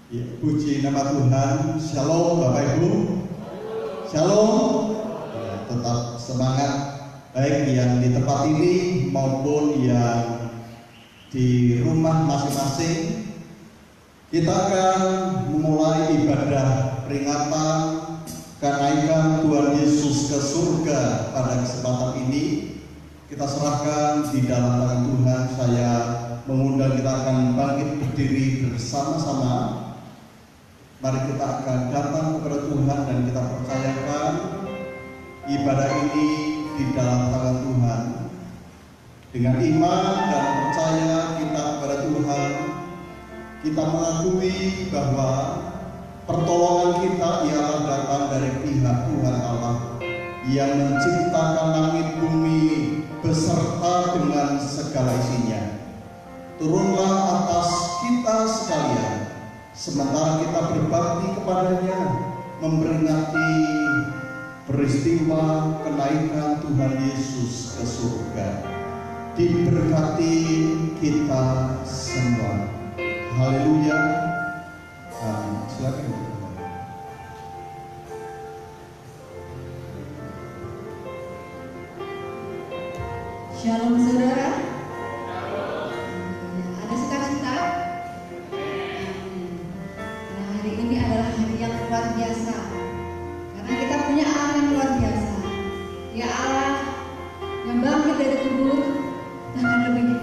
Ya, puji nama Tuhan. Shalom Bapak Ibu. Shalom. Ya, tetap semangat baik yang di tempat ini maupun yang di rumah masing-masing. Kita akan memulai ibadah peringatan kenaikan Tuhan Yesus ke surga pada kesempatan ini. Kita serahkan di dalam tangan Tuhan. Saya mengundang kita akan bangkit berdiri bersama-sama. Mari kita akan datang kepada Tuhan dan kita percayakan ibadah ini di dalam tangan Tuhan. Dengan iman dan percaya kita kepada Tuhan, kita mengakui bahwa pertolongan kita ialah datang dari pihak Tuhan Allah yang menciptakan langit bumi beserta dengan segala isinya. Turunlah atas kita sekalian, sementara kita berbakti kepadanya, memperingati peristiwa kenaikan Tuhan Yesus ke surga. Diberkati kita semua. Haleluya. Silakan. Shalom saudara. Ada sukacita? Nah, hari ini adalah hari yang luar biasa, karena kita punya Allah yang luar biasa. Dia Allah yang bangkit dari kubur, bahkan lebih,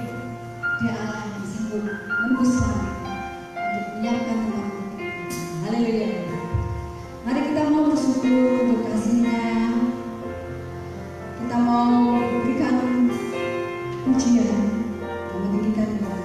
Dia Allah yang sanggup menembus langit untuk menyiapkan tempat kita. Haleluya. Mari kita mau bersyukur untuk kasih-Nya. Kita mau berikan pujian dan meninggikan Tuhan.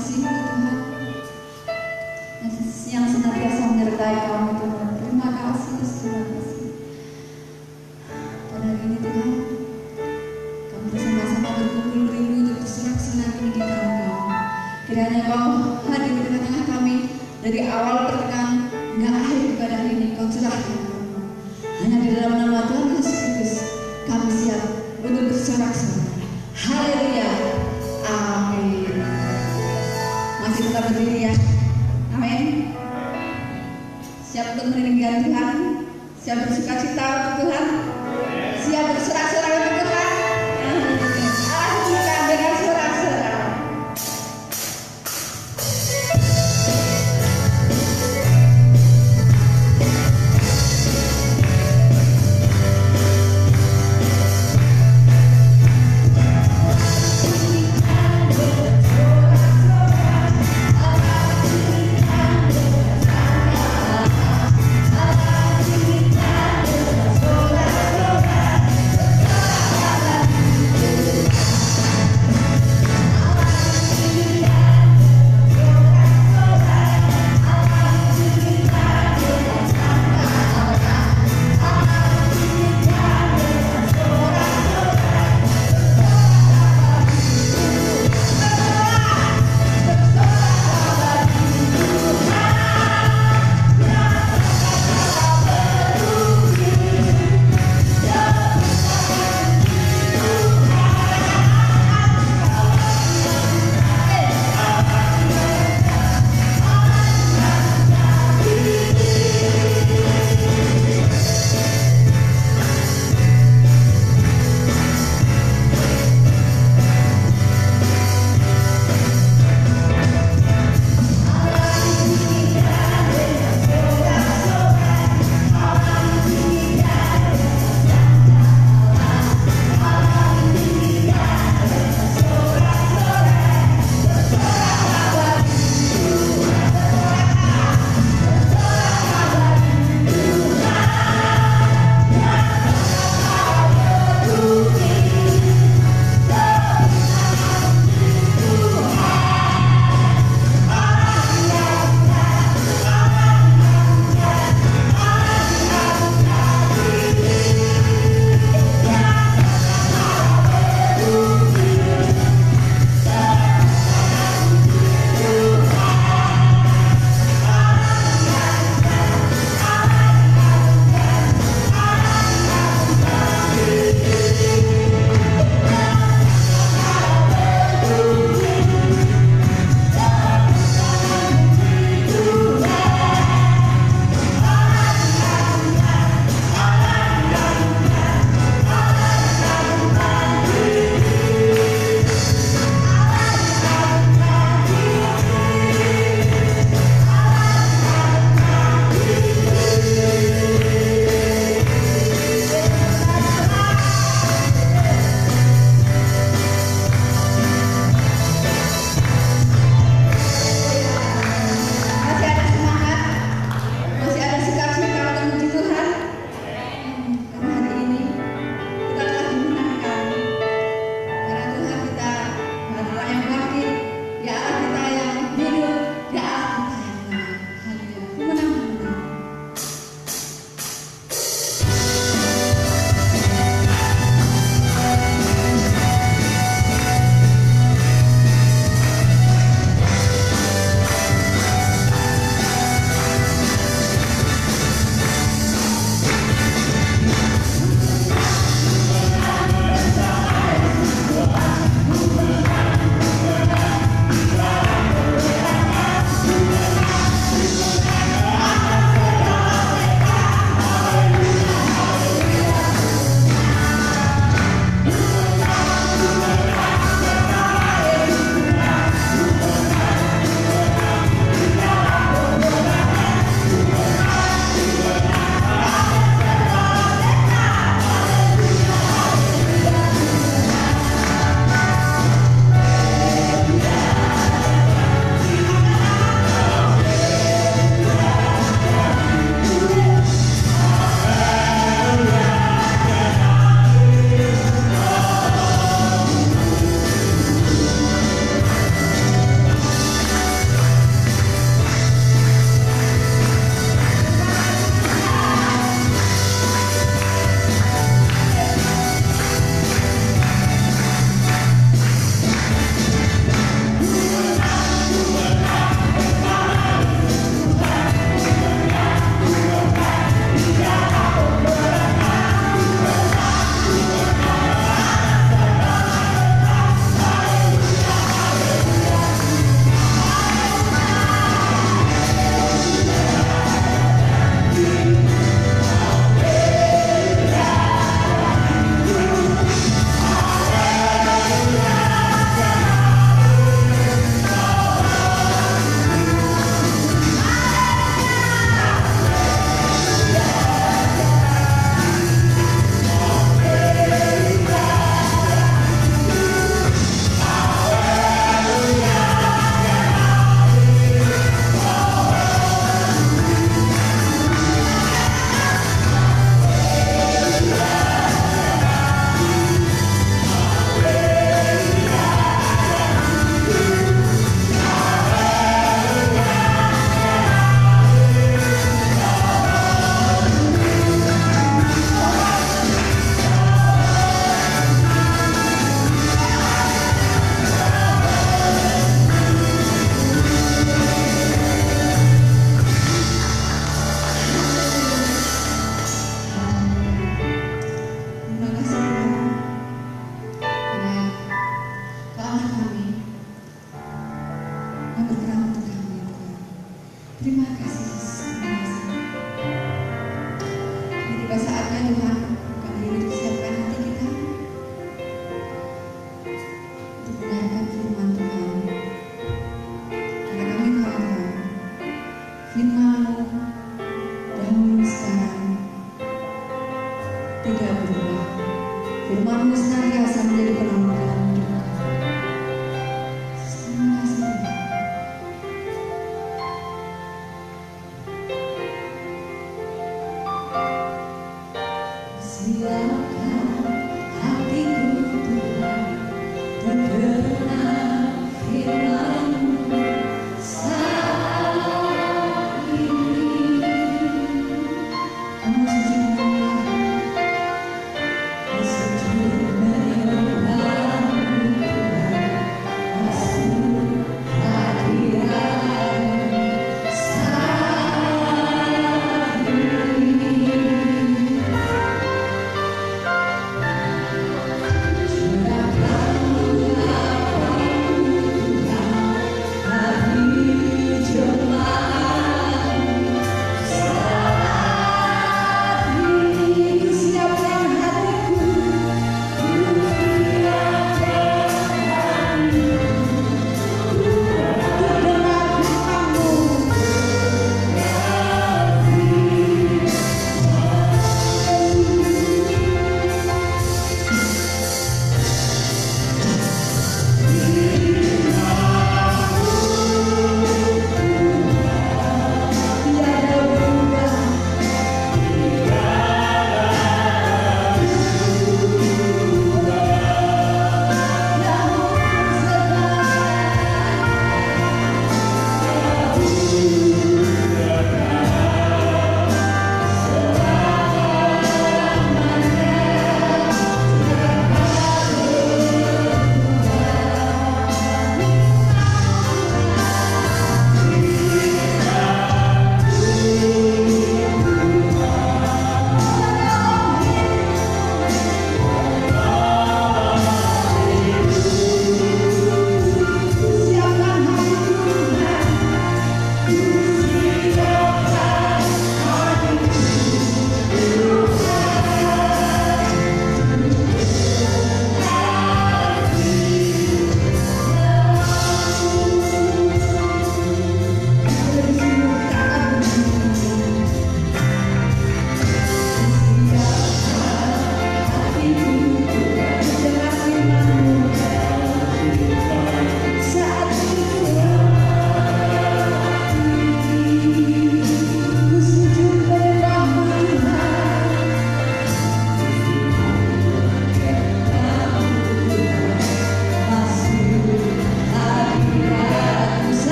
kasih Tuhan yang senantiasa menyertai kami Tuhan. Terima kasih, terima kasih. Pada hari ini Tuhan, kami bersama-sama berkumpul rindu untuk bersorak-sorai meninggikan Engkau. Kiranya Engkau hadir di tengah-tengah kami dari awal pertengahan hingga akhir ibadah ini. Kau curahkan kami. Hanya di dalam nama Tuhan Yesus Kristus kami siap untuk bersorak-sorai. Haleluya. Amin. Masih tetap berdiri ya. Amin. Siap untuk meninggikan Tuhan. Siap bersuka cita untuk Tuhan. Siap bersorak-sorai untuk Tuhan. Alhamdulillah dengan sorak-sorai. Terima kasih Yesus. Ini tiba saatnya Tuhan, kali ini siapkan hati kita untuk mendengarkan firman Tuhan. Karena kami tahu firman-Mu dahulu sekarang tidak berubah. Firman-Mu senantiasa menjadi penolong dalam hidup kami. Terima kasih Tuhan.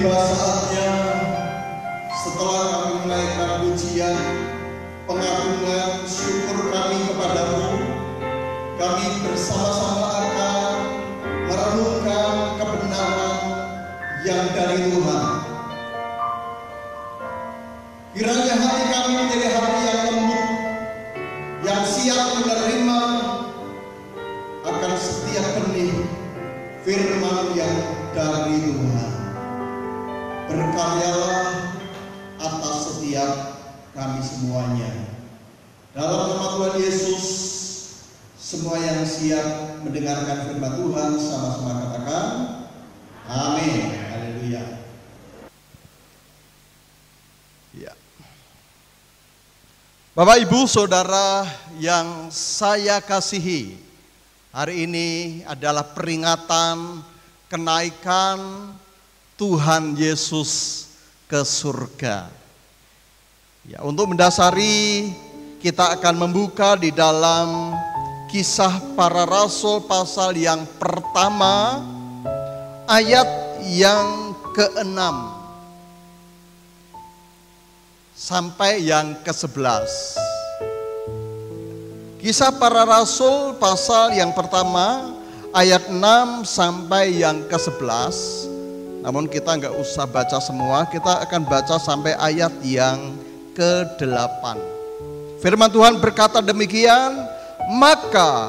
Tiba saatnya setelah kami menaikkan pujian, pengagungan, syukur kami kepadamu, kami bersama-sama akan merenungkan kebenaran yang dari Tuhan. Kiranya hati kami menjadi hati yang lembut, yang siap menerima akan setiap benih firman yang dari Tuhan. Berkaryalah atas setiap kami semuanya. Dalam nama Tuhan Yesus, semua yang siap mendengarkan firman Tuhan sama-sama katakan amin. Haleluya. Ya. Bapak Ibu Saudara yang saya kasihi, hari ini adalah peringatan kenaikan Tuhan Yesus ke surga. Ya, untuk mendasari kita akan membuka di dalam Kisah Para Rasul pasal yang pertama ayat yang ke-6 sampai yang ke-11. Kisah Para Rasul pasal yang pertama ayat 6 sampai yang ke-11. Namun kita nggak usah baca semua, kita akan baca sampai ayat yang ke-8. Firman Tuhan berkata demikian, maka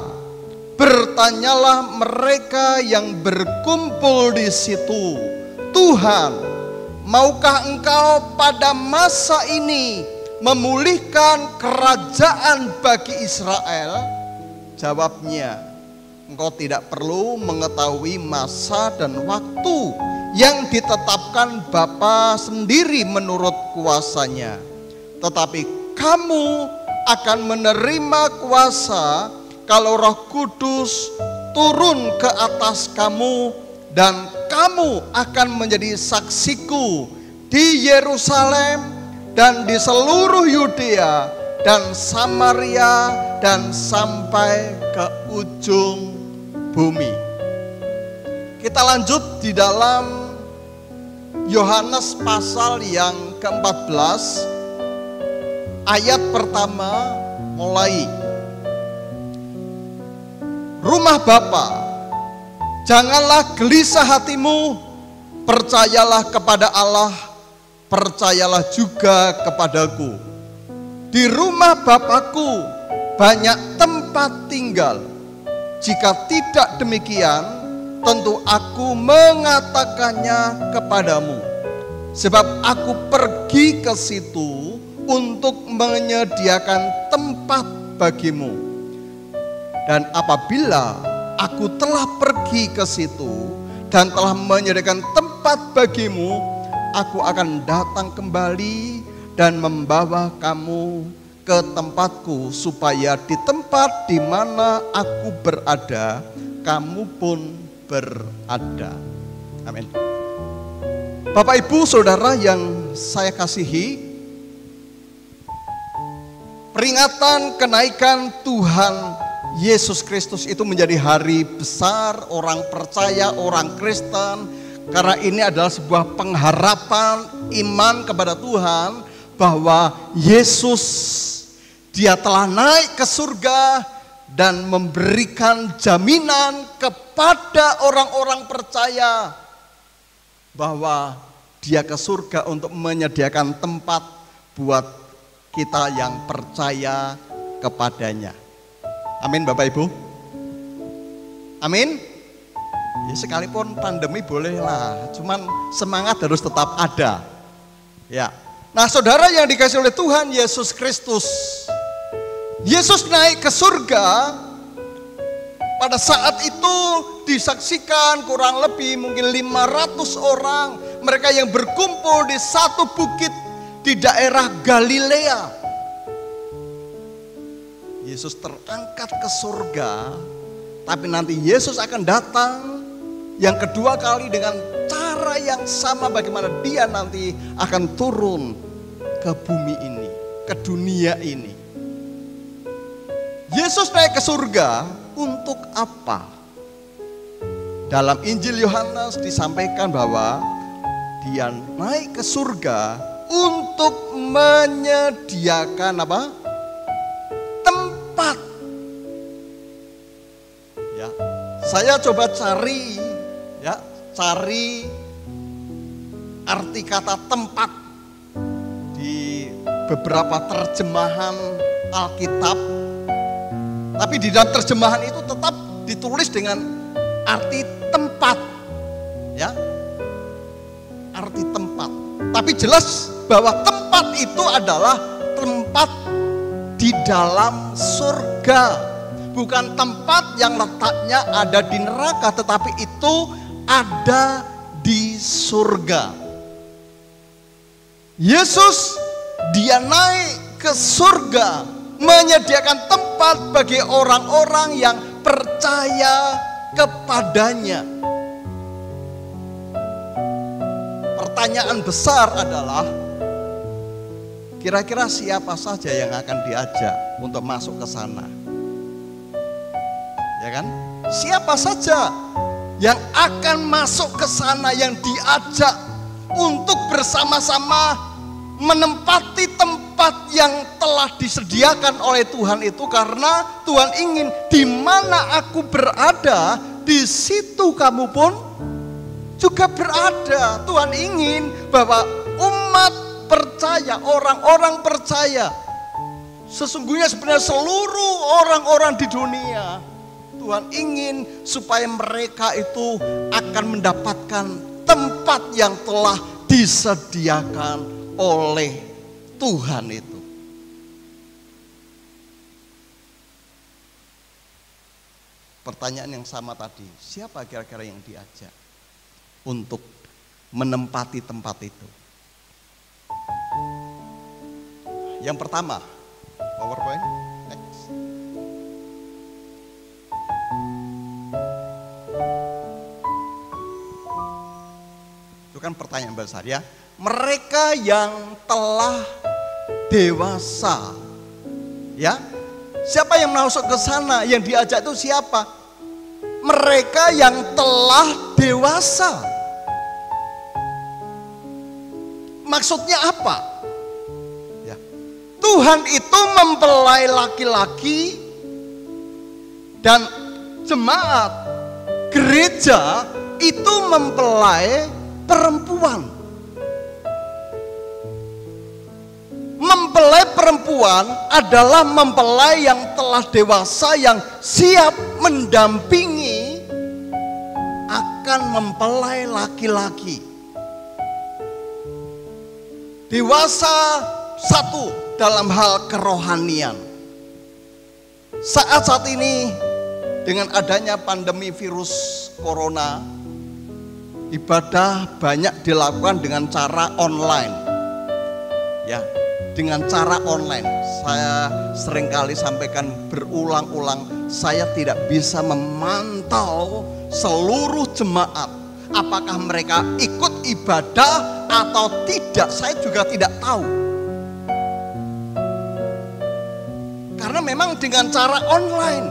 bertanyalah mereka yang berkumpul di situ, Tuhan, maukah Engkau pada masa ini memulihkan kerajaan bagi Israel? Jawabnya, Engkau tidak perlu mengetahui masa dan waktu yang ditetapkan Bapa sendiri menurut kuasanya. Tetapi kamu akan menerima kuasa kalau Roh Kudus turun ke atas kamu, dan kamu akan menjadi saksiku di Yerusalem dan di seluruh Yudea dan Samaria dan sampai ke ujung bumi. Kita lanjut di dalam Yohanes pasal yang ke-14 ayat pertama mulai. Rumah Bapa, janganlah gelisah hatimu, percayalah kepada Allah, percayalah juga kepadaku. Di rumah Bapakku banyak tempat tinggal. Jika tidak demikian, tentu aku mengatakannya kepadamu. Sebab aku pergi ke situ untuk menyediakan tempat bagimu. Dan apabila aku telah pergi ke situ dan telah menyediakan tempat bagimu, aku akan datang kembali dan membawa kamu ke tempatku, supaya di tempat di mana aku berada, kamu pun berada. Amin. Bapak Ibu Saudara yang saya kasihi, peringatan kenaikan Tuhan Yesus Kristus itu menjadi hari besar orang percaya, orang Kristen, karena ini adalah sebuah pengharapan iman kepada Tuhan bahwa Yesus, Dia telah naik ke surga dan memberikan jaminan kepada orang-orang percaya bahwa Dia ke surga untuk menyediakan tempat buat kita yang percaya kepadanya. Amin Bapak Ibu. Amin. Ya sekalipun pandemi bolehlah, cuman semangat harus tetap ada. Ya. Nah, saudara yang dikasihi oleh Tuhan Yesus Kristus, Yesus naik ke surga. Pada saat itu disaksikan kurang lebih mungkin 500 orang. Mereka yang berkumpul di satu bukit di daerah Galilea. Yesus terangkat ke surga, tapi nanti Yesus akan datang yang kedua kali dengan cara yang sama, bagaimana Dia nanti akan turun ke bumi ini, ke dunia ini. Yesus naik ke surga untuk apa? Dalam Injil Yohanes disampaikan bahwa dia naik ke surga untuk menyediakan apa? Tempat. Ya, saya coba cari arti kata tempat di beberapa terjemahan Alkitab. Tapi di dalam terjemahan itu tetap ditulis dengan arti tempat. Ya. Arti tempat. Tapi jelas bahwa tempat itu adalah tempat di dalam surga. Bukan tempat yang letaknya ada di neraka, tetapi itu ada di surga. Yesus dia naik ke surga, menyediakan tempat bagi orang-orang yang percaya kepadanya. Pertanyaan besar adalah, kira-kira siapa saja yang akan diajak untuk masuk ke sana? Ya kan? Siapa saja yang akan masuk ke sana, yang diajak untuk bersama-sama menempati tempat yang telah disediakan oleh Tuhan itu, karena Tuhan ingin di mana aku berada, di situ kamu pun juga berada. Tuhan ingin bahwa umat percaya, orang-orang percaya, sesungguhnya sebenarnya seluruh orang-orang di dunia, Tuhan ingin supaya mereka itu akan mendapatkan tempat yang telah disediakan oleh Tuhan itu. Pertanyaan yang sama tadi, siapa kira-kira yang diajak untuk menempati tempat itu? Yang pertama, PowerPoint, next. Itu kan pertanyaan besar ya. Mereka yang telah dewasa, ya. Siapa yang masuk ke sana? Yang diajak itu siapa? Mereka yang telah dewasa. Maksudnya apa? Ya. Tuhan itu mempelai laki-laki dan jemaat gereja itu mempelai perempuan. Mempelai perempuan adalah mempelai yang telah dewasa, yang siap mendampingi akan mempelai laki-laki. Dewasa satu dalam hal kerohanian. Saat ini dengan adanya pandemi virus corona, ibadah banyak dilakukan dengan cara online. Ya, dengan cara online. Saya seringkali sampaikan berulang-ulang, saya tidak bisa memantau seluruh jemaat. Apakah mereka ikut ibadah atau tidak, saya juga tidak tahu. Karena memang dengan cara online,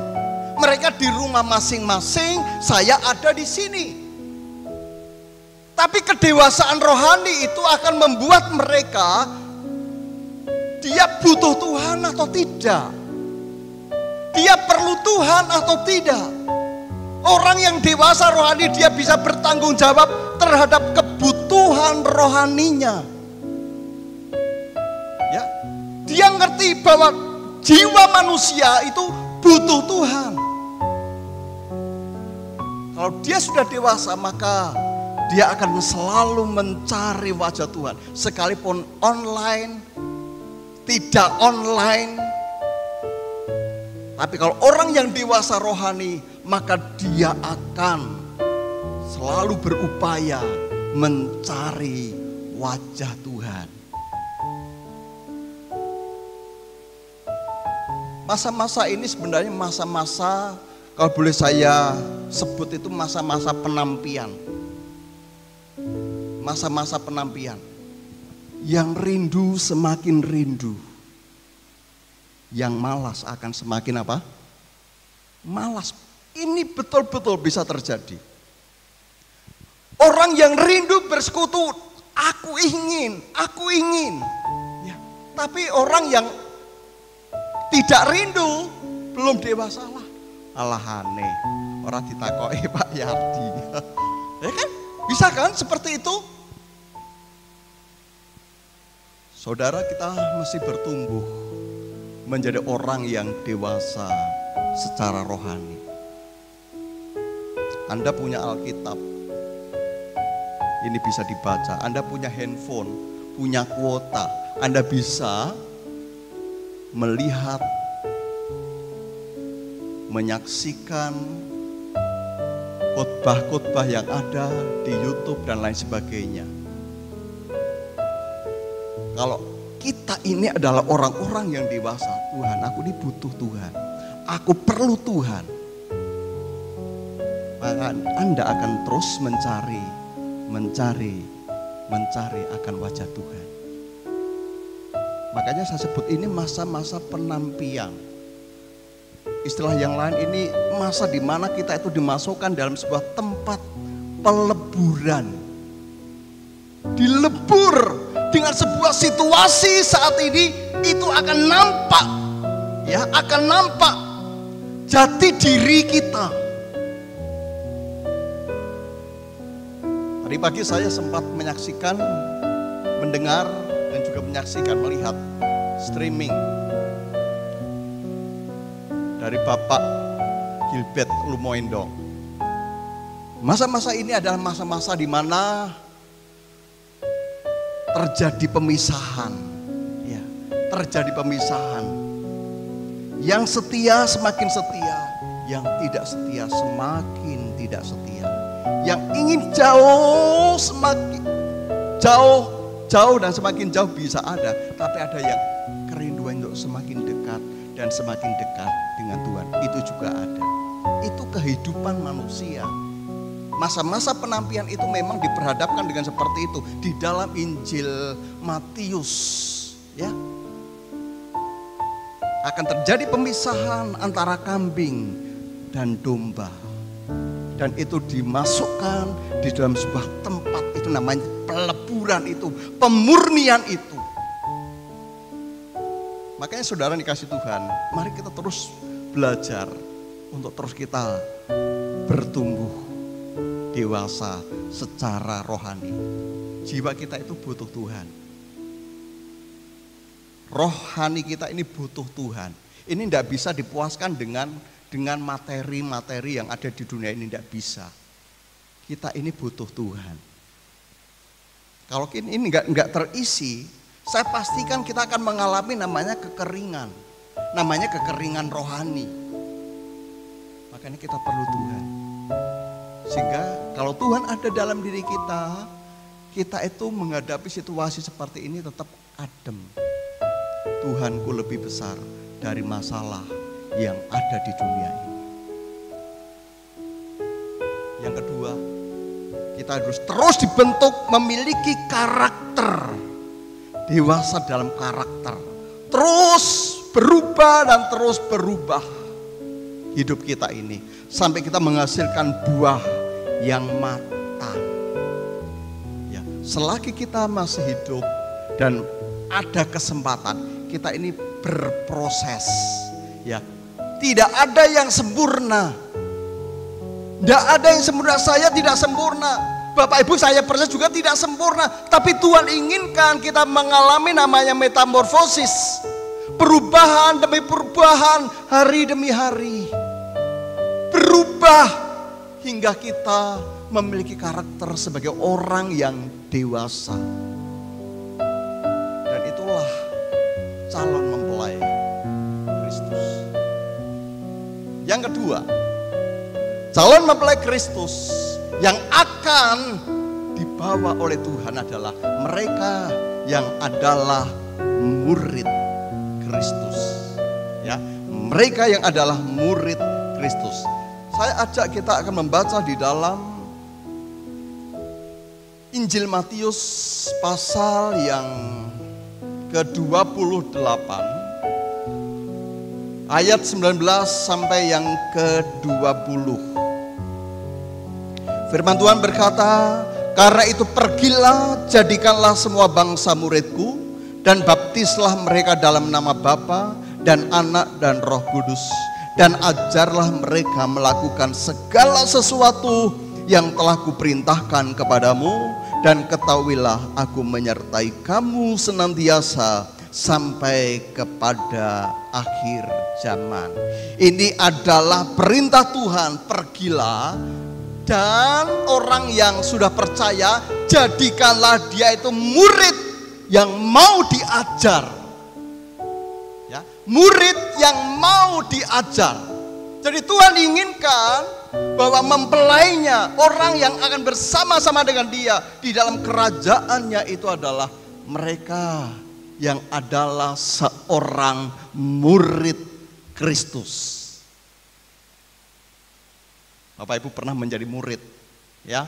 mereka di rumah masing-masing, saya ada di sini. Tapi kedewasaan rohani itu akan membuat mereka, dia butuh Tuhan atau tidak? Dia perlu Tuhan atau tidak? Orang yang dewasa rohani, dia bisa bertanggung jawab terhadap kebutuhan rohaninya. Ya, dia ngerti bahwa jiwa manusia itu butuh Tuhan. Kalau dia sudah dewasa, maka dia akan selalu mencari wajah Tuhan. Sekalipun online, tidak online. Tapi kalau orang yang dewasa rohani, maka dia akan selalu berupaya mencari wajah Tuhan. Masa-masa ini sebenarnya masa-masa, kalau boleh saya sebut itu masa-masa penampian. Masa-masa penampian. Yang rindu semakin rindu. Yang malas akan semakin apa? Malas. Ini betul-betul bisa terjadi. Orang yang rindu bersekutu Aku ingin. Ya, tapi orang yang tidak rindu belum dewasa lah. Alahane, orang ditakoki Pak Yardi. Ya kan? Bisa kan seperti itu? Saudara, kita mesti bertumbuh menjadi orang yang dewasa secara rohani. Anda punya Alkitab, ini bisa dibaca. Anda punya handphone, punya kuota. Anda bisa melihat, menyaksikan khotbah-khotbah yang ada di YouTube dan lain sebagainya. Kalau kita ini adalah orang-orang yang dewasa, Tuhan, aku ini butuh Tuhan, aku perlu Tuhan, maka Anda akan terus mencari akan wajah Tuhan. Makanya saya sebut ini masa-masa penampian. Istilah yang lain ini masa di mana kita itu dimasukkan dalam sebuah tempat peleburan. Dilebur dengan sebuah situasi saat ini, itu akan nampak, ya, akan nampak jati diri kita. Tadi pagi saya sempat menyaksikan, mendengar, dan juga melihat streaming dari Bapak Gilbert Lumoindong. Masa-masa ini adalah masa-masa di mana terjadi pemisahan, ya, terjadi pemisahan. Yang setia semakin setia, yang tidak setia semakin tidak setia. Yang ingin jauh semakin jauh dan semakin jauh bisa ada, tapi ada yang kerinduan untuk semakin dekat dan semakin dekat dengan Tuhan, itu juga ada. Itu kehidupan manusia. Masa-masa penampian itu memang diperhadapkan dengan seperti itu di dalam Injil Matius, ya. Akan terjadi pemisahan antara kambing dan domba. Dan itu dimasukkan di dalam sebuah tempat, itu namanya peleburan itu, pemurnian itu. Makanya saudara dikasih Tuhan, mari kita terus belajar untuk terus kita bertumbuh dewasa secara rohani. Jiwa kita itu butuh Tuhan. Rohani kita ini butuh Tuhan. Ini tidak bisa dipuaskan dengan materi-materi yang ada di dunia ini, tidak bisa. Kita ini butuh Tuhan. Kalau ini enggak terisi, saya pastikan kita akan mengalami namanya kekeringan. Namanya kekeringan rohani. Makanya kita perlu Tuhan. Sehingga kalau Tuhan ada dalam diri kita, kita itu menghadapi situasi seperti ini tetap adem. Tuhanku lebih besar dari masalah yang ada di dunia ini. Yang kedua, kita harus terus dibentuk memiliki karakter. Dewasa dalam karakter. Terus berubah dan terus berubah hidup kita ini. Sampai kita menghasilkan buah yang matang. Ya, selagi kita masih hidup dan ada kesempatan, kita ini berproses. Ya, tidak ada yang sempurna. Tidak ada yang sempurna, saya tidak sempurna. Bapak Ibu saya percaya juga tidak sempurna. Tapi Tuhan inginkan kita mengalami namanya metamorfosis. Perubahan demi perubahan, hari demi hari. Berubah hingga kita memiliki karakter sebagai orang yang dewasa. Dan itulah calon mempelai Kristus. Yang kedua, calon mempelai Kristus yang akan dibawa oleh Tuhan adalah mereka yang adalah murid Kristus. Ya, mereka yang adalah murid Kristus. Saya ajak kita akan membaca di dalam Injil Matius pasal yang ke-28 ayat 19 sampai yang ke-20. Firman Tuhan berkata, Karena itu pergilah, jadikanlah semua bangsa muridku, dan baptislah mereka dalam nama Bapa dan Anak dan Roh Kudus, dan ajarlah mereka melakukan segala sesuatu yang telah kuperintahkan kepadamu, dan ketahuilah aku menyertai kamu senantiasa sampai kepada akhir zaman. Ini adalah perintah Tuhan, pergilah, dan orang yang sudah percaya jadikanlah dia itu murid yang mau diajar. Ya, murid yang mau diajar. Jadi Tuhan inginkan bahwa mempelainya, orang yang akan bersama-sama dengan dia di dalam kerajaannya itu adalah mereka yang adalah seorang murid Kristus. Bapak Ibu pernah menjadi murid, ya?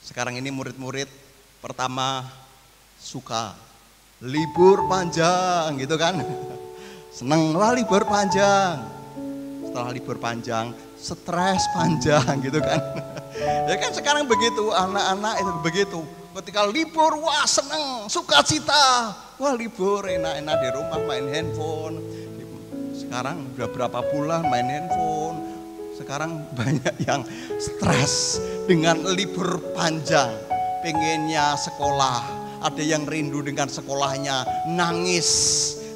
Sekarang ini murid-murid pertama suka libur panjang, gitu kan? Seneng lah libur panjang. Setelah libur panjang, stres panjang, gitu kan? Ya kan sekarang begitu, anak-anak itu begitu. Ketika libur, wah seneng, sukacita. Wah libur, enak-enak di rumah main handphone. Sekarang udah berapa bulan main handphone. Sekarang banyak yang stres dengan libur panjang, pengennya sekolah. Ada yang rindu dengan sekolahnya, nangis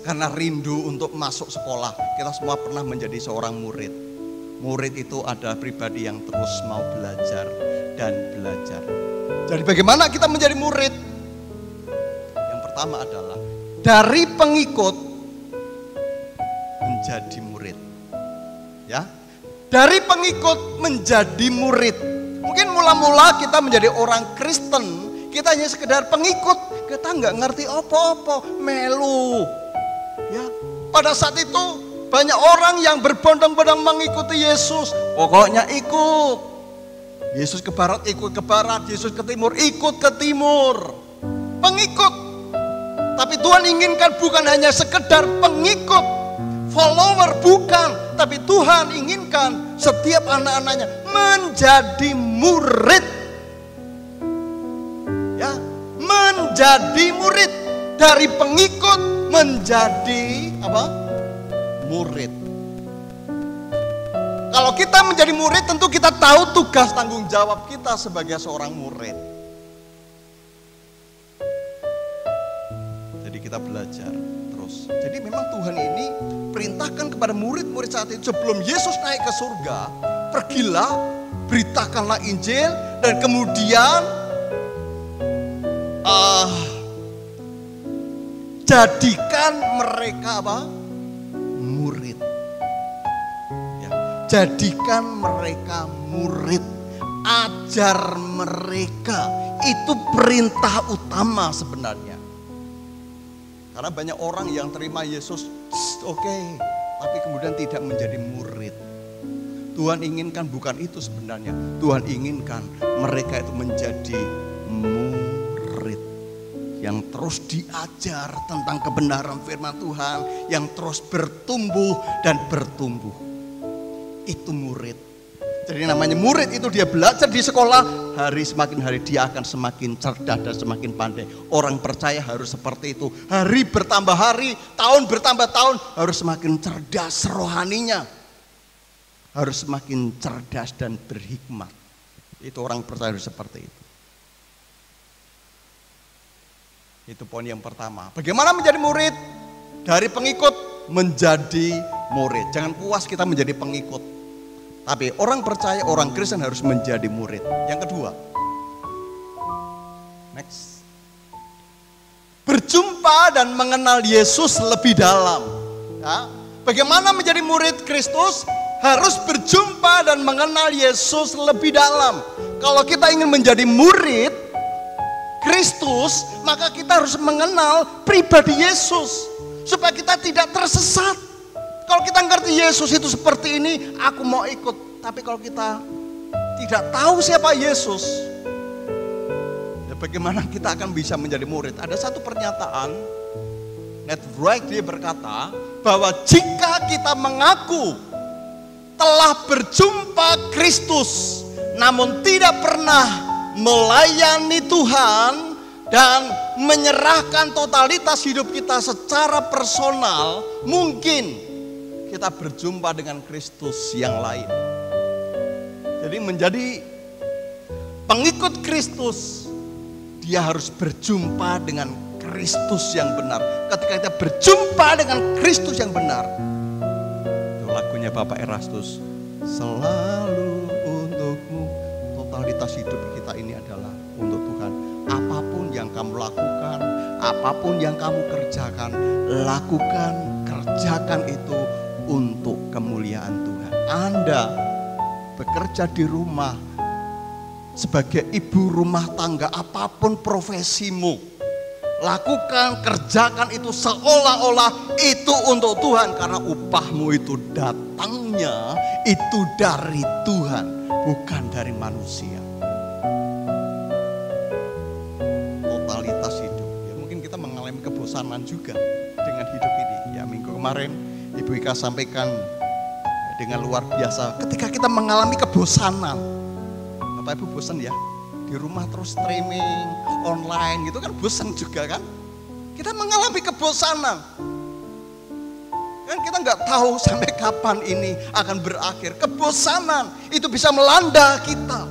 karena rindu untuk masuk sekolah. Kita semua pernah menjadi seorang murid. Murid itu adalah pribadi yang terus mau belajar dan belajar. Jadi bagaimana kita menjadi murid? Yang pertama adalah dari pengikut menjadi murid. Ya. Dari pengikut menjadi murid. Mungkin mula-mula kita menjadi orang Kristen, kita hanya sekedar pengikut, kita nggak ngerti apa-apa, melu. Ya, pada saat itu banyak orang yang berbondong-bondong mengikuti Yesus. Pokoknya ikut. Yesus ke barat, ikut ke barat. Yesus ke timur, ikut ke timur. Pengikut. Tapi Tuhan inginkan bukan hanya sekedar pengikut, follower, bukan. Tapi Tuhan inginkan setiap anak-anaknya menjadi murid. Ya, menjadi murid. Dari pengikut menjadi apa? Murid. Kalau kita menjadi murid, tentu kita tahu tugas tanggung jawab kita sebagai seorang murid. Jadi kita belajar terus. Jadi memang Tuhan ini perintahkan kepada murid-murid saat itu sebelum Yesus naik ke surga, pergilah, beritakanlah Injil, dan kemudian jadikan mereka apa? Murid. Ya, jadikan mereka murid, ajar mereka. Itu perintah utama sebenarnya. Karena banyak orang yang terima Yesus, oke, tapi kemudian tidak menjadi murid. Tuhan inginkan bukan itu sebenarnya. Tuhan inginkan mereka itu menjadi murid. Yang terus diajar tentang kebenaran firman Tuhan. Yang terus bertumbuh dan bertumbuh. Itu murid. Jadi namanya murid itu dia belajar di sekolah, hari semakin hari dia akan semakin cerdas dan semakin pandai. Orang percaya harus seperti itu. Hari bertambah hari, tahun bertambah tahun, harus semakin cerdas rohaninya. Harus semakin cerdas dan berhikmat. Itu orang percaya harus seperti itu. Itu poin yang pertama. Bagaimana menjadi murid? Dari pengikut menjadi murid. Jangan puas kita menjadi pengikut. Tapi orang percaya, orang Kristen harus menjadi murid. Yang kedua, next, berjumpa dan mengenal Yesus lebih dalam. Ya. Bagaimana menjadi murid Kristus? Harus berjumpa dan mengenal Yesus lebih dalam. Kalau kita ingin menjadi murid Kristus, maka kita harus mengenal pribadi Yesus supaya kita tidak tersesat. Kalau kita ngerti Yesus itu seperti ini, aku mau ikut. Tapi kalau kita tidak tahu siapa Yesus, ya bagaimana kita akan bisa menjadi murid? Ada satu pernyataan, Ned Wright dia berkata bahwa jika kita mengaku telah berjumpa Kristus, namun tidak pernah melayani Tuhan dan menyerahkan totalitas hidup kita secara personal, mungkin kita berjumpa dengan Kristus yang lain. Jadi menjadi pengikut Kristus, dia harus berjumpa dengan Kristus yang benar. Ketika kita berjumpa dengan Kristus yang benar, itu lagunya Bapak Erastus, selalu untukmu. Totalitas hidup kita ini adalah untuk Tuhan. Apapun yang kamu lakukan, apapun yang kamu kerjakan, lakukan, kerjakan itu untuk kemuliaan Tuhan. Anda bekerja di rumah sebagai ibu rumah tangga, apapun profesimu, lakukan, kerjakan itu seolah-olah itu untuk Tuhan, karena upahmu itu datangnya itu dari Tuhan, bukan dari manusia. Totalitas hidup. Ya, mungkin kita mengalami kebosanan juga dengan hidup ini. Ya, minggu kemarin Ibu Ika sampaikan dengan luar biasa. Ketika kita mengalami kebosanan, Bapak Ibu bosan ya? Di rumah terus streaming, online gitu kan bosan juga kan? Kita mengalami kebosanan. Kan kita nggak tahu sampai kapan ini akan berakhir. Kebosanan itu bisa melanda kita.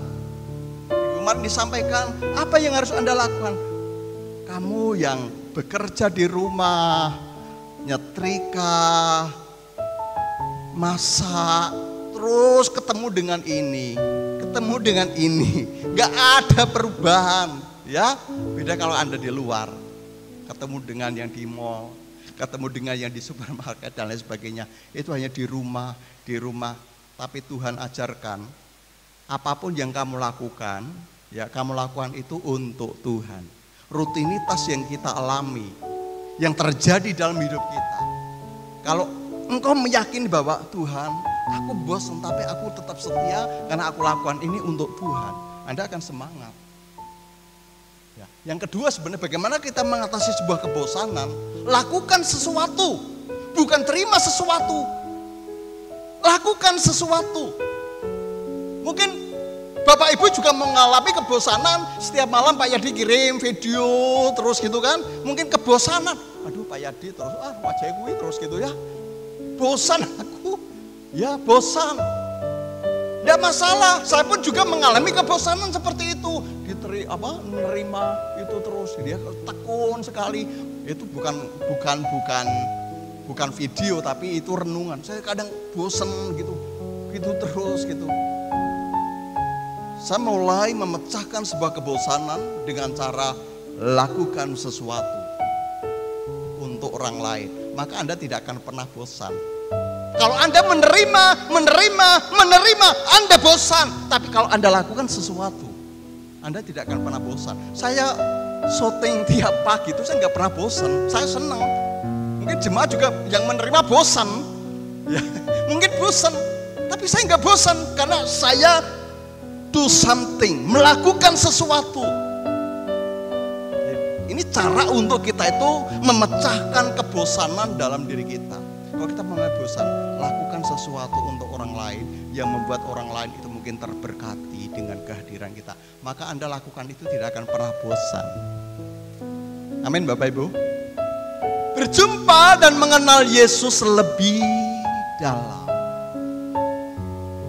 Kemarin disampaikan, apa yang harus Anda lakukan? Kamu yang bekerja di rumah, nyetrika, masak, terus ketemu dengan ini, nggak ada perubahan, ya. Beda kalau Anda di luar, ketemu dengan yang di mall, ketemu dengan yang di supermarket dan lain sebagainya. Itu hanya di rumah. Tapi Tuhan ajarkan, apapun yang kamu lakukan, ya kamu lakukan itu untuk Tuhan. Rutinitas yang kita alami, yang terjadi dalam hidup kita. Kalau engkau meyakini bahwa Tuhan, aku bosan tapi aku tetap setia karena aku lakukan ini untuk Tuhan, Anda akan semangat. Ya. Yang kedua sebenarnya bagaimana kita mengatasi sebuah kebosanan? Lakukan sesuatu, bukan terima sesuatu. Lakukan sesuatu. Mungkin Bapak Ibu juga mengalami kebosanan, setiap malam Pak Yadi kirim video terus gitu kan. Mungkin kebosanan, aduh Pak Yadi terus, wajah gue terus gitu ya. Bosan aku, ya bosan. Tidak masalah, saya pun juga mengalami kebosanan seperti itu. Menerima itu terus, dia tekun sekali. Itu bukan video, tapi itu renungan. Saya kadang bosan gitu terus gitu. Saya mulai memecahkan sebuah kebosanan dengan cara lakukan sesuatu untuk orang lain. Maka Anda tidak akan pernah bosan. Kalau Anda menerima, Anda bosan. Tapi kalau Anda lakukan sesuatu, Anda tidak akan pernah bosan. Saya syuting tiap pagi itu saya nggak pernah bosan. Saya senang. Mungkin jemaat juga yang menerima bosan. Ya, mungkin bosan. Tapi saya nggak bosan karena saya do something, melakukan sesuatu. Ini cara untuk kita itu memecahkan kebosanan dalam diri kita. Kalau kita mulai bosan, lakukan sesuatu untuk orang lain yang membuat orang lain itu mungkin terberkati dengan kehadiran kita. Maka Anda lakukan itu tidak akan pernah bosan. Amin Bapak Ibu. Berjumpa dan mengenal Yesus lebih dalam.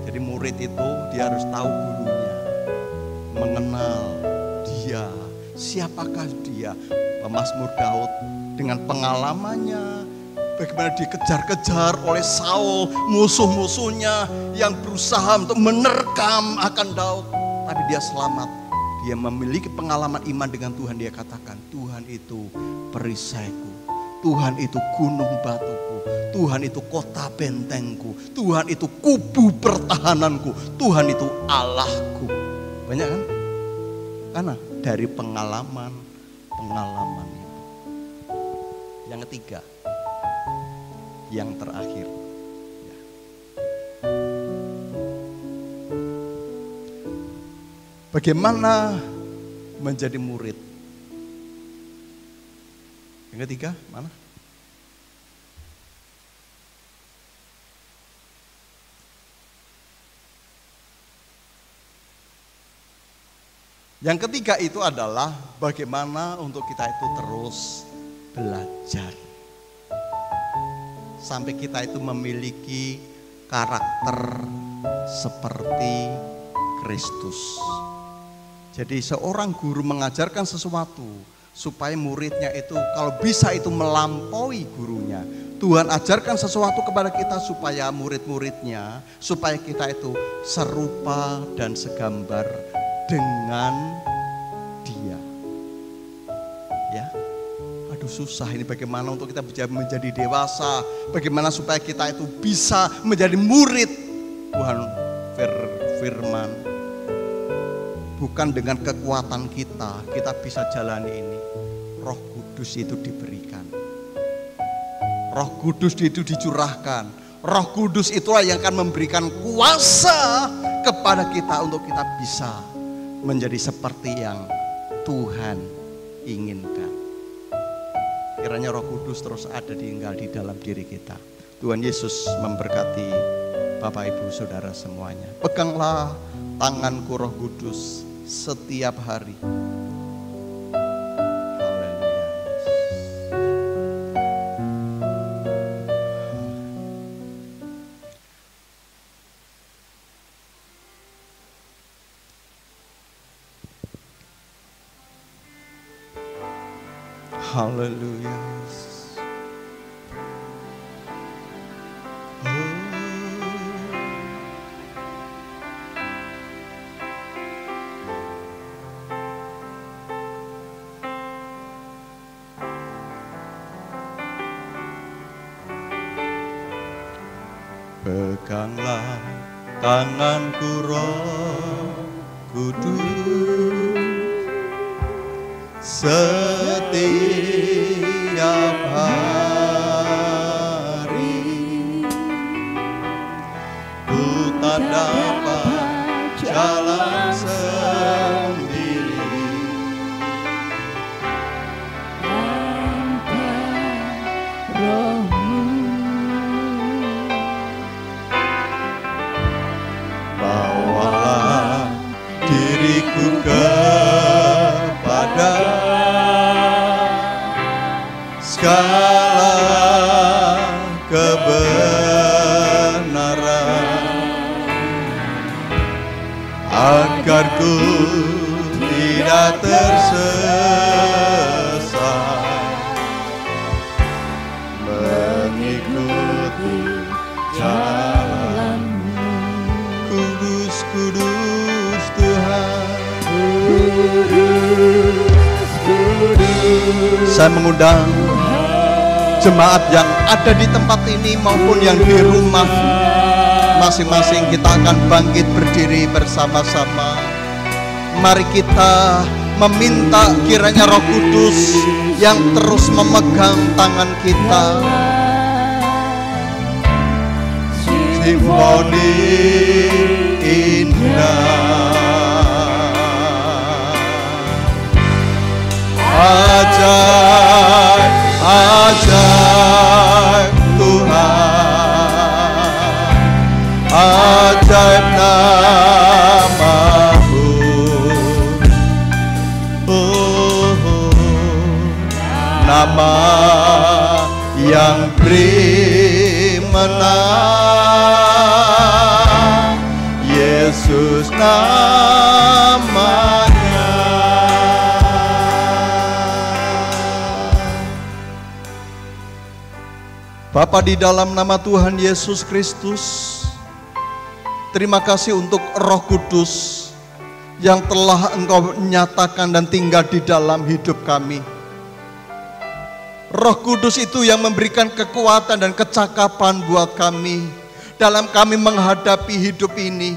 Jadi murid itu dia harus tahu gurunya, mengenal dia, siapakah dia. Mazmur Daud dengan pengalamannya, bagaimana dikejar-kejar oleh Saul, musuh-musuhnya yang berusaha untuk menerkam akan Daud. Tapi dia selamat, dia memiliki pengalaman iman dengan Tuhan. Dia katakan, Tuhan itu perisaiku, Tuhan itu gunung batuku, Tuhan itu kota bentengku, Tuhan itu kubu pertahananku, Tuhan itu Allahku. Banyak kan? Karena dari pengalaman itu. Yang ketiga, yang terakhir, bagaimana menjadi murid? Yang ketiga, mana? Yang ketiga itu adalah bagaimana untuk kita itu terus belajar. Sampai kita itu memiliki karakter seperti Kristus. Jadi seorang guru mengajarkan sesuatu supaya muridnya itu kalau bisa itu melampaui gurunya. Tuhan ajarkan sesuatu kepada kita supaya murid-muridnya, supaya kita itu serupa dan segambar dengan Dia. Ya. Aduh susah ini bagaimana untuk kita menjadi dewasa, bagaimana supaya kita itu bisa menjadi murid Tuhan firman. Bukan dengan kekuatan kita bisa jalani ini. Roh Kudus itu diberikan. Roh Kudus itu dicurahkan. Roh Kudus itulah yang akan memberikan kuasa kepada kita untuk kita bisa menjadi seperti yang Tuhan inginkan. Kiranya Roh Kudus terus ada tinggal di dalam diri kita. Tuhan Yesus memberkati Bapak Ibu Saudara semuanya. Peganglah tanganku Roh Kudus setiap hari. Haleluya. Peganglah tanganku Roh Kudus setiap hari, ku tak dapat jalan sendiri tanpa Roh-Mu. Bawalah diriku kepada segala kebenaran, agar ku tidak tersesat mengikuti jalan-Mu. Kudus, kudus Tuhan, kudus, kudus. Saya mengundang jemaat yang ada di tempat ini maupun yang di rumah, masing-masing kita akan bangkit berdiri bersama-sama. Mari kita meminta kiranya Roh Kudus yang terus memegang tangan kita. Simfoni indah, ajaib, ajaib Tuhan, ajaib nama-Mu. Nama yang beri menang, Yesus namanya. Bapa, di dalam nama Tuhan Yesus Kristus, terima kasih untuk Roh Kudus yang telah Engkau nyatakan dan tinggal di dalam hidup kami. Roh Kudus itu yang memberikan kekuatan dan kecakapan buat kami dalam kami menghadapi hidup ini.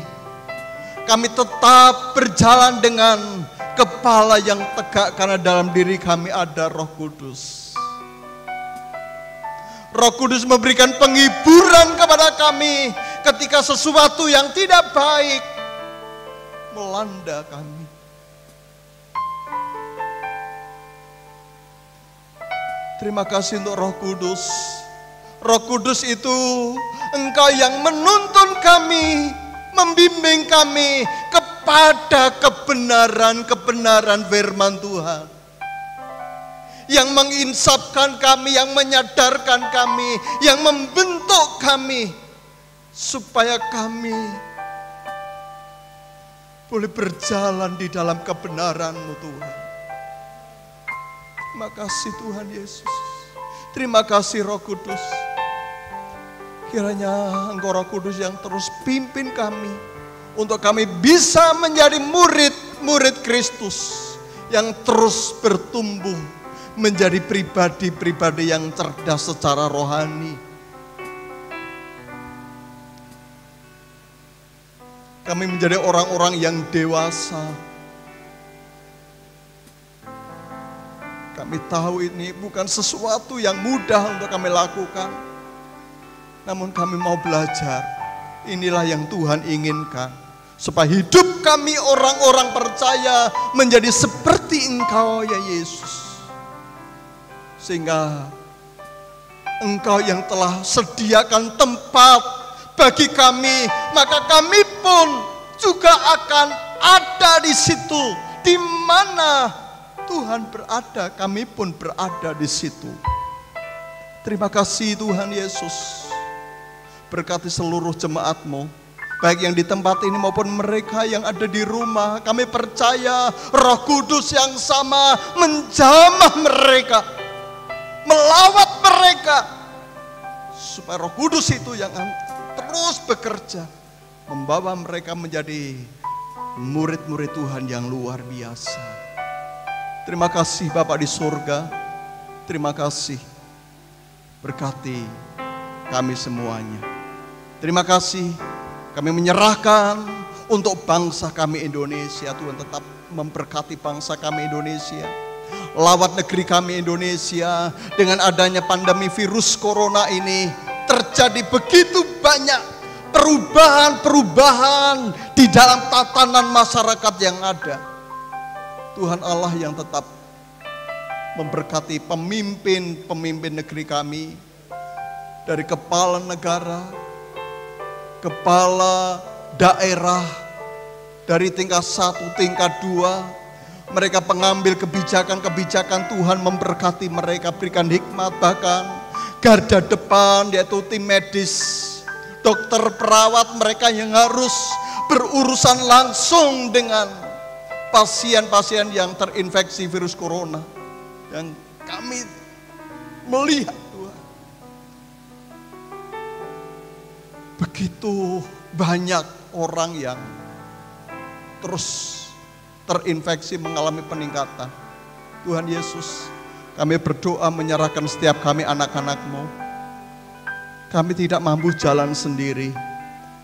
Kami tetap berjalan dengan kepala yang tegak karena dalam diri kami ada Roh Kudus. Roh Kudus memberikan penghiburan kepada kami ketika sesuatu yang tidak baik melanda kami. Terima kasih untuk Roh Kudus. Roh Kudus itu Engkau yang menuntun kami, membimbing kami kepada pada kebenaran-kebenaran firman Tuhan. Yang menginsapkan kami, yang menyadarkan kami, yang membentuk kami. Supaya kami boleh berjalan di dalam kebenaran-Mu Tuhan. Terima kasih Tuhan Yesus. Terima kasih Roh Kudus. Kiranya Engkau Roh Kudus yang terus pimpin kami. Untuk kami bisa menjadi murid-murid Kristus. Yang terus bertumbuh menjadi pribadi-pribadi yang cerdas secara rohani. Kami menjadi orang-orang yang dewasa. Kami tahu ini bukan sesuatu yang mudah untuk kami lakukan. Namun kami mau belajar. Inilah yang Tuhan inginkan. Supaya hidup kami orang-orang percaya menjadi seperti Engkau ya Yesus. Sehingga Engkau yang telah sediakan tempat bagi kami, maka kami pun juga akan ada di situ. Di mana Tuhan berada, kami pun berada di situ. Terima kasih Tuhan Yesus. Berkati seluruh jemaat-Mu, baik yang di tempat ini maupun mereka yang ada di rumah. Kami percaya Roh Kudus yang sama menjamah mereka, melawat mereka, supaya Roh Kudus itu yang terus bekerja, membawa mereka menjadi murid-murid Tuhan yang luar biasa. Terima kasih Bapa di surga. Terima kasih. Berkati kami semuanya. Terima kasih. Kami menyerahkan untuk bangsa kami Indonesia. Tuhan tetap memberkati bangsa kami Indonesia. Lawat negeri kami Indonesia. Dengan adanya pandemi virus corona ini, terjadi begitu banyak perubahan-perubahan di dalam tatanan masyarakat yang ada. Tuhan Allah yang tetap memberkati pemimpin-pemimpin negeri kami, dari kepala negara, kepala daerah, dari tingkat 1, tingkat 2, mereka pengambil kebijakan-kebijakan. Tuhan memberkati mereka, berikan hikmat. Bahkan garda depan yaitu tim medis, dokter, perawat, mereka yang harus berurusan langsung dengan pasien-pasien yang terinfeksi virus corona. Yang kami melihat Tuhan, begitu banyak orang yang terus terinfeksi, mengalami peningkatan. Tuhan Yesus, kami berdoa menyerahkan setiap kami anak-anak-Mu. Kami tidak mampu jalan sendiri.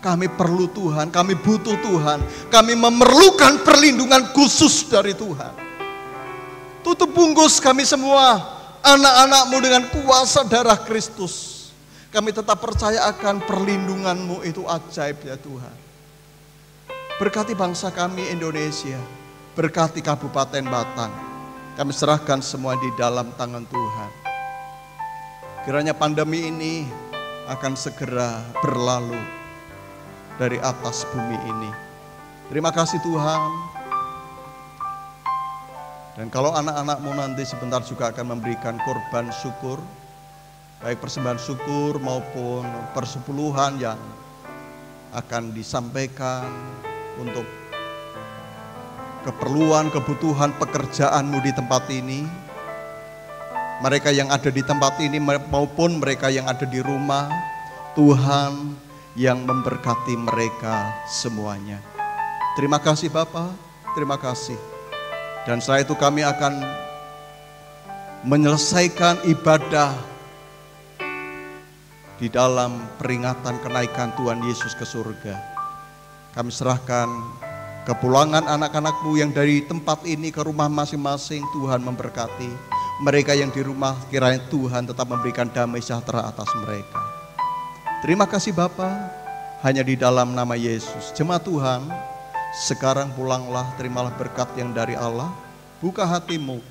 Kami perlu Tuhan, kami butuh Tuhan. Kami memerlukan perlindungan khusus dari Tuhan. Tutup bungkus kami semua, anak-anak-Mu dengan kuasa darah Kristus. Kami tetap percaya akan perlindungan-Mu itu ajaib ya Tuhan. Berkati bangsa kami Indonesia. Berkati Kabupaten Batang. Kami serahkan semua di dalam tangan Tuhan. Kiranya pandemi ini akan segera berlalu dari atas bumi ini. Terima kasih Tuhan. Dan kalau anak-anak-Mu nanti sebentar juga akan memberikan korban syukur, baik persembahan syukur maupun persepuluhan yang akan disampaikan untuk keperluan, kebutuhan pekerjaan-Mu di tempat ini. Mereka yang ada di tempat ini maupun mereka yang ada di rumah, Tuhan yang memberkati mereka semuanya. Terima kasih Bapa, terima kasih. Dan setelah itu kami akan menyelesaikan ibadah di dalam peringatan kenaikan Tuhan Yesus ke surga. Kami serahkan kepulangan anak-anak-Mu yang dari tempat ini ke rumah masing-masing. Tuhan memberkati mereka yang di rumah, kiranya Tuhan tetap memberikan damai sejahtera atas mereka. Terima kasih Bapa, hanya di dalam nama Yesus. Jemaat Tuhan, sekarang pulanglah, terimalah berkat yang dari Allah. Buka hatimu,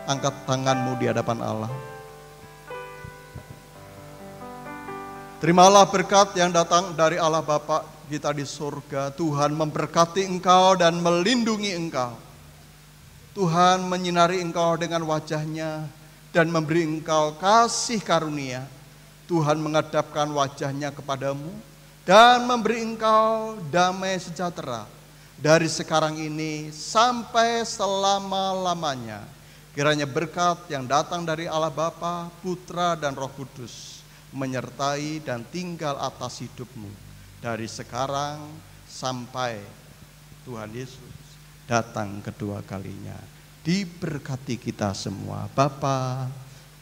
angkat tanganmu di hadapan Allah. Terimalah berkat yang datang dari Allah Bapa, kita di surga, Tuhan memberkati engkau dan melindungi engkau. Tuhan menyinari engkau dengan wajah-Nya dan memberi engkau kasih karunia. Tuhan menghadapkan wajah-Nya kepadamu dan memberi engkau damai sejahtera dari sekarang ini sampai selama-lamanya. Kiranya berkat yang datang dari Allah Bapa, Putra dan Roh Kudus menyertai dan tinggal atas hidupmu dari sekarang sampai Tuhan Yesus datang kedua kalinya. Diberkati kita semua. Bapa,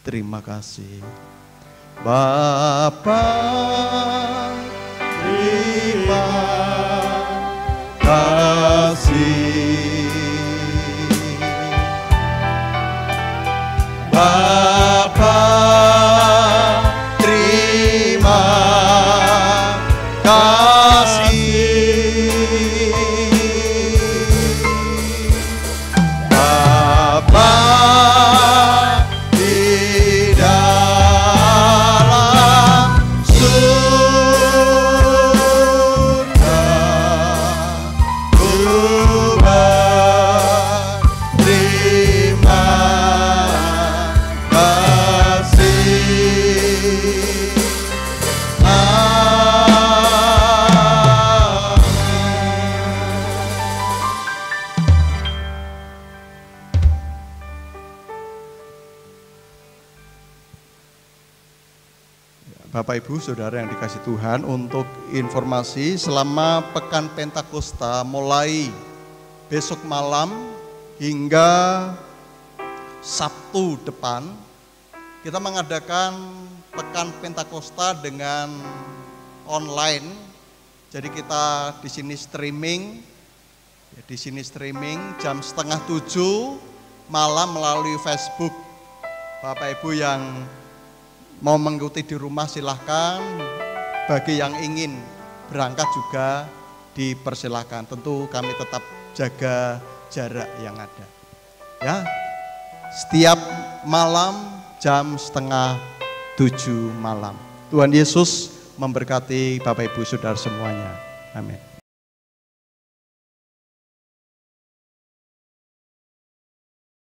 terima kasih. Bapa, terima kasih. Bapa, terima kasih. Bapa di dalam surga, ku berterima Bapak Ibu Saudara yang dikasih Tuhan, untuk informasi selama Pekan Pentakosta mulai besok malam hingga Sabtu depan kita mengadakan Pekan Pentakosta dengan online. Jadi kita di sini streaming, jam 6:30 malam melalui Facebook. Bapak Ibu yang mau mengikuti di rumah silahkan, bagi yang ingin berangkat juga dipersilahkan. Tentu kami tetap jaga jarak yang ada. Ya, setiap malam jam 6:30 malam. Tuhan Yesus memberkati Bapak Ibu Saudara semuanya. Amin.